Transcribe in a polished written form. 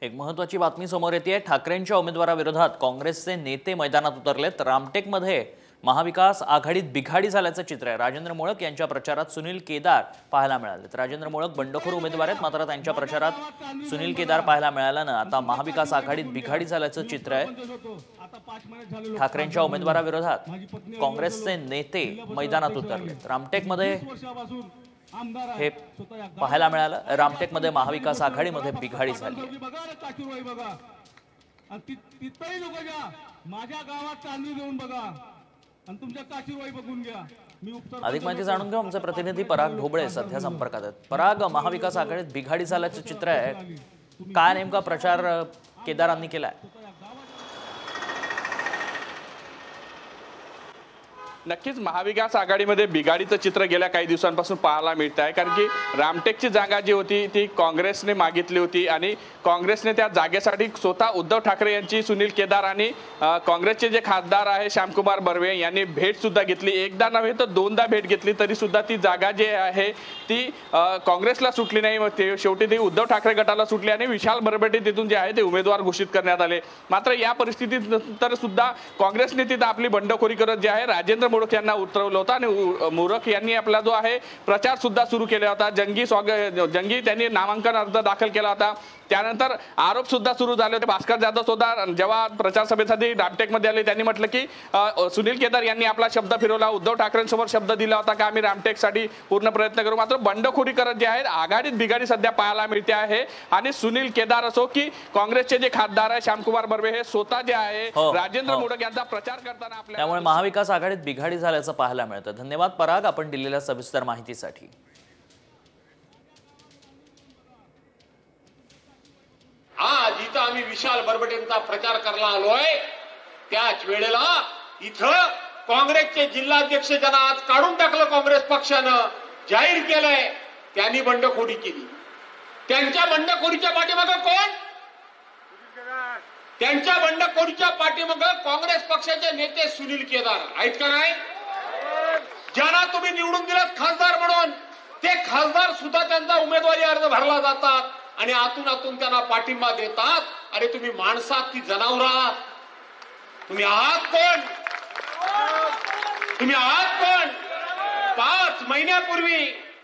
एक महत्त्वाची बातमी समोर येते। ठाकरेंच्या उमेदवाराविरोधात काँग्रेसचे नेते मैदानात उतरलेत। रामटेकमध्ये महाविकास आघाडीत बिघाडी झाल्याचं चित्र आहे। राजेंद्र मोळक यांच्या प्रचारात सुनील केदार पाहायला मिळाले। राजेंद्र मोळक बंडखोर उमेदवार आहेत, मात्र त्यांच्या प्रचारात सुनील केदार पाहायला मिळाल्यानं आता महाविकास आघाडीत बिघाडी झाल्याचं चित्र आहे। ठाकरेंच्या उमेदवाराविरोधात काँग्रेसचे नेते मैदानात उतरलेत। रामटेकमध्ये हे पाहायला मिळालं। रामटेकमध्ये महाविकास आघाडीमध्ये बिघाडी झाली। अधिक माहिती जाणून घेऊ, आमचे प्रतिनिधी पराग ढोबळे सध्या संपर्कात आहेत। पराग, महाविकास आघाडीत बिघाडी झाल्याचं चित्र आहे, काय नेमका प्रचार केदारांनी केलाय? नक्कीच महाविकास आघाडीमध्ये बिघाडीचं चित्र गेल्या काही दिवसांपासून पाहायला मिळत आहे, कारण की रामटेकची जागा जी होती ती काँग्रेसने मागितली होती आणि काँग्रेसने त्या जागेसाठी स्वतः उद्धव ठाकरे यांची, सुनील केदार आणि काँग्रेसचे जे खासदार आहे श्यामकुमार बर्वे यांनी भेट सुद्धा घेतली। एकदा नव्हे तर दोनदा भेट घेतली, तरी सुद्धा ती जागा जी आहे ती काँग्रेसला सुटली नाही। शेवटी ती उद्धव ठाकरे गटाला सुटली आणि विशाल बरबटे तिथून जे आहे ते उमेदवार घोषित करण्यात आले। मात्र या परिस्थितीत नंतर सुद्धा काँग्रेसने तिथं आपली बंडखोरी करत जे आहे राजेंद्र मोळक यांना उतरवलं होतं आणि मोळक यांनी आपला जो आहे प्रचार सुद्धा सुरू केला होता। जंगी त्यांनी नामांकन अर्ज दाखल केला होता। त्यानंतर आरोप सुद्धा सुरू झाले होते। भास्कर जाधव सुद्धा जेव्हा प्रचार सभेसाठी रामटेकमध्ये आले त्यांनी म्हटलं की सुनील केदार यांनी आपला शब्द फिरवला, उद्धव ठाकरेंसमोर शब्द दिला होता की आम्ही रामटेकसाठी पूर्ण प्रयत्न करू। मात्र बंडखोरी करत जे आहेत आघाडीत बिघाडी सध्या पाहायला मिळते आहे आणि सुनील केदार असो की काँग्रेसचे जे खासदार आहे श्यामकुमार बर्वे हे स्वतः जे आहे राजेंद्र मोळक यांचा प्रचार करताना आपल्या त्यामुळे महाविकास आघाडीत बिघाडी झाल्याचं पाहायला मिळतं। धन्यवाद पराग, आपण दिलेल्या सविस्तर माहितीसाठी। आज इथं आम्ही विशाल बरबटेंचा प्रचार करायला आलोय, त्याच वेळेला इथं काँग्रेसचे जिल्हाध्यक्ष ज्यांना आज काढून टाकलं काँग्रेस पक्षानं, जाहीर केलंय त्यांनी बंडखोरी केली। त्यांच्या बंडखोरीच्या पाठीमागं कोण? त्यांच्या बंडखोरीच्या पाठीमागं काँग्रेस पक्षाचे नेते सुनील केदार आहेत का नाही? ज्यांना तुम्ही निवडून दिलात खासदार म्हणून, ते खासदार सुद्धा त्यांचा उमेदवारी अर्ज भरला जातात आणि आतून त्यांना पाठिंबा देतात। अरे तुम्ही माणसात की जनावर आहात? तुम्ही आहात कोण? तुम्ही आहात कोण? 5 महिन्यापूर्वी